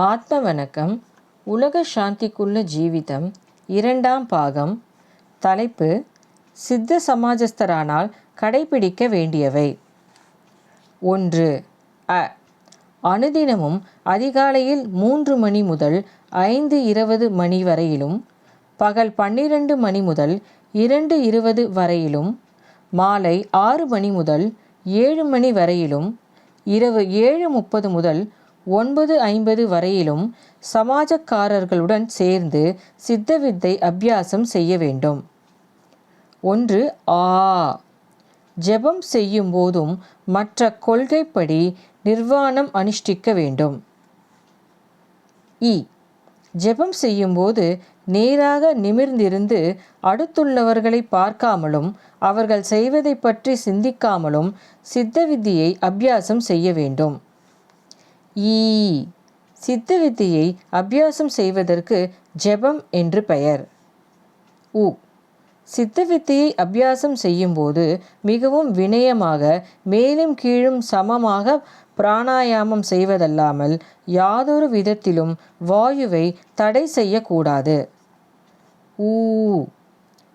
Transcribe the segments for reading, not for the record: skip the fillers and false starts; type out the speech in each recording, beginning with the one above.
ஆத்ம வணக்கம். உலக சாந்திக்குள்ள ஜீவிதம் 2ஆம் பாகம். தலைப்பு: சித்த சமாஜஸ்தரானால் கடைபிடிக்க வேண்டியவை. 1. அனுதினமும் அதிகாலையில் 3 மணி முதல் 5:20 மணி வரையிலும், பகல் 12 மணி முதல் 2:20 வரையிலும், மாலை 6 மணி முதல் 7 மணி வரையிலும், இரவு 7:30 முதல் 9:50 வரையிலும் சமாஜக்காரர்களுடன் சேர்ந்து சித்தவித்தை அபியாசம் செய்ய வேண்டும். 1. ஜெபம் செய்யும் போதும் மற்ற கொள்கைப்படி நிர்வாணம் அனுஷ்டிக்க வேண்டும். ஜெபம் செய்யும்போது நேராக நிமிர்ந்திருந்து அடுத்துள்ளவர்களை பார்க்காமலும் அவர்கள் செய்வதை பற்றி சிந்திக்காமலும் சித்தவித்தியை அபியாசம் செய்ய வேண்டும். சித்தவித்தியை அபியாசம் செய்வதற்கு ஜெபம் என்று பெயர். சித்தவித்தியை அபியாசம் செய்யும்போது மிகவும் வினயமாக மேலும் கீழும் சமமாக பிராணாயாமம் செய்வதல்லாமல் யாதொரு விதத்திலும் வாயுவை தடை செய்யக்கூடாது.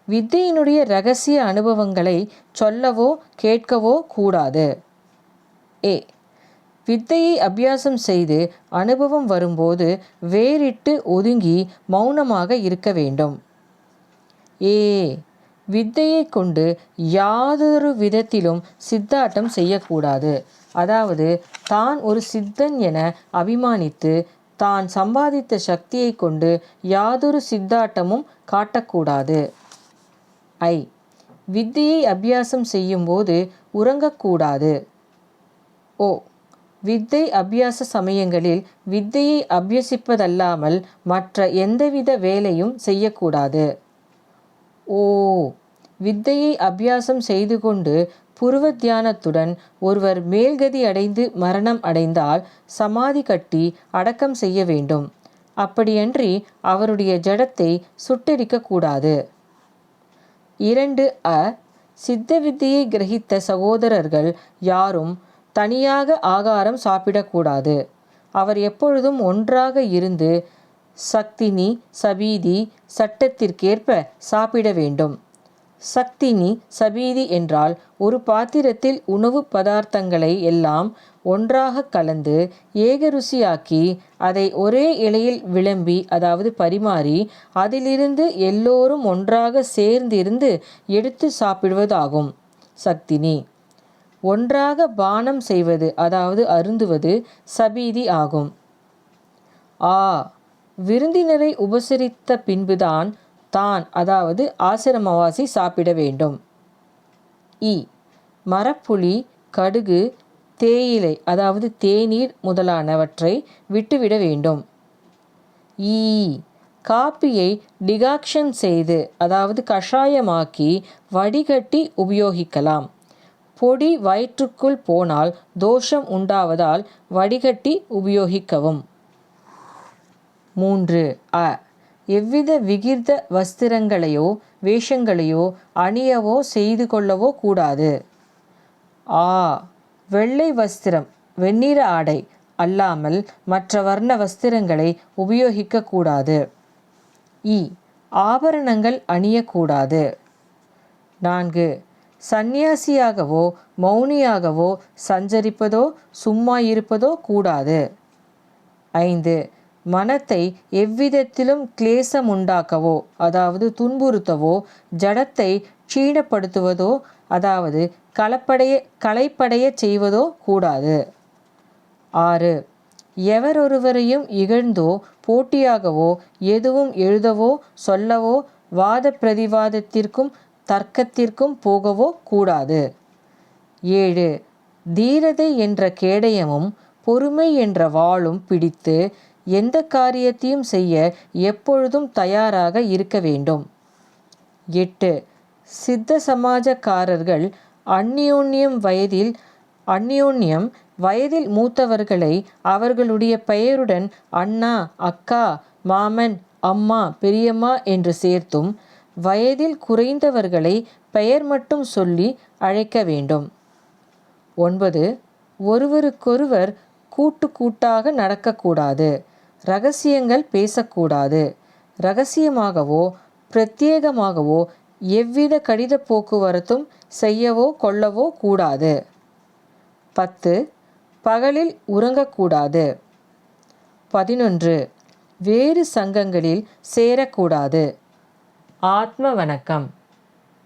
வித்தையினுடைய இரகசிய அனுபவங்களை சொல்லவோ கேட்கவோ கூடாது. வித்தையை அபியாசம் செய்து அனுபவம் வரும்போது வேறிட்டு ஒதுங்கி மௌனமாக இருக்க வேண்டும். வித்தையை கொண்டு யாதொரு விதத்திலும் சித்தாட்டம் செய்யக்கூடாது. அதாவது தான் ஒரு சித்தன் என அபிமானித்து தான் சம்பாதித்த சக்தியை கொண்டு யாதொரு சித்தாட்டமும் காட்டக்கூடாது. வித்தையை அபியாசம் செய்யும்போது உறங்கக்கூடாது. வித்தை அபியாச சமயங்களில் வித்தையை அபியசிப்பதல்லாமல் மற்ற எந்தவித வேலையும் செய்யக்கூடாது. வித்தையை அபியாசம் செய்து கொண்டு புருவ தியானத்துடன் ஒருவர் மேல்கதி அடைந்து மரணம் அடைந்தால் சமாதி கட்டி அடக்கம் செய்ய வேண்டும். அப்படியன்றி அவருடைய ஜடத்தை சுட்டெரிக்கக்கூடாது. 2. சித்த வித்தியை கிரகித்த சகோதரர்கள் யாரும் தனியாக ஆகாரம் சாப்பிடக்கூடாது. அவர் எப்பொழுதும் ஒன்றாக இருந்து சக்தினி சபீதி சட்டத்திற்கேற்ப சாப்பிட வேண்டும். சக்தினி சபீதி என்றால் ஒரு பாத்திரத்தில் உணவு பதார்த்தங்களை எல்லாம் ஒன்றாக கலந்து ஏகருசியாக்கி அதை ஒரே இலையில் விளம்பி, அதாவது பரிமாறி, அதிலிருந்து எல்லோரும் ஒன்றாக சேர்ந்திருந்து எடுத்து சாப்பிடுவதாகும். சக்தினி. ஒன்றாக பானம் செய்வது, அதாவது அருந்துவது சபீதி ஆகும். விருந்தினரை உபசரித்த பின்புதான் தான், அதாவது ஆசிரமவாசி சாப்பிட வேண்டும். மரப்புளி, கடுகு, தேயிலை, அதாவது தேநீர் முதலானவற்றை விட்டுவிட வேண்டும். காப்பியை டிகாக்ஷன் செய்து, அதாவது கஷாயமாக்கி வடிகட்டி உபயோகிக்கலாம். பொடி வயிற்றுக்குள் போனால் தோஷம் உண்டாவதால் வடிகட்டி உபயோகிக்கவும். 3. எவ்வித விகிர்த வஸ்திரங்களையோ வேஷங்களையோ அணியவோ செய்து கொள்ளவோ கூடாது. வெள்ளை வஸ்திரம், வெண்ணிற ஆடை அல்லாமல் மற்ற வர்ண வஸ்திரங்களை உபயோகிக்க கூடாது. ஆபரணங்கள் அணியக்கூடாது. 4. சந்நியாசியாகவோ மௌனியாகவோ சஞ்சரிப்பதோ சும்மா இருப்பதோ கூடாது. 5. மனத்தை எவ்விதத்திலும் கிளேசமுண்டாக்கவோ, அதாவது துன்புறுத்தவோ, ஜடத்தை க்ஷீணப்படுத்துவதோ, அதாவது களைப்படைய செய்வதோ கூடாது. 6. எவரொருவரையும் இகழ்ந்தோ போட்டியாகவோ எதுவும் எழுதவோ சொல்லவோ வாத பிரதிவாதத்திற்கும் தர்க்கத்திற்கும் போகவோ கூடாது. 7. தீரதை என்ற கேடயமும் பொறுமை என்ற வாளும் பிடித்து எந்த காரியத்தையும் செய்ய எப்பொழுதும் தயாராக இருக்க வேண்டும். 8. சித்த சமாஜக்காரர்கள் அந்யோன்யம் வயதில் மூத்தவர்களை அவர்களுடைய பெயருடன் அண்ணா, அக்கா, மாமன், அம்மா, பெரியம்மா என்று சேர்த்தும், வயதில் குறைந்தவர்களை பெயர் மட்டும் சொல்லி அழைக்க வேண்டும். 9. ஒருவருக்கொருவர் கூட்டாக நடக்கக்கூடாது. இரகசியங்கள் பேசக்கூடாது. இரகசியமாகவோ பிரத்யேகமாகவோ எவ்வித கடித போக்குவரத்தும் செய்யவோ கொள்ளவோ கூடாது. 10. பகலில் உறங்கக்கூடாது. 11. வேறு சங்கங்களில் சேரக்கூடாது. ஆத்ம வணக்கம்.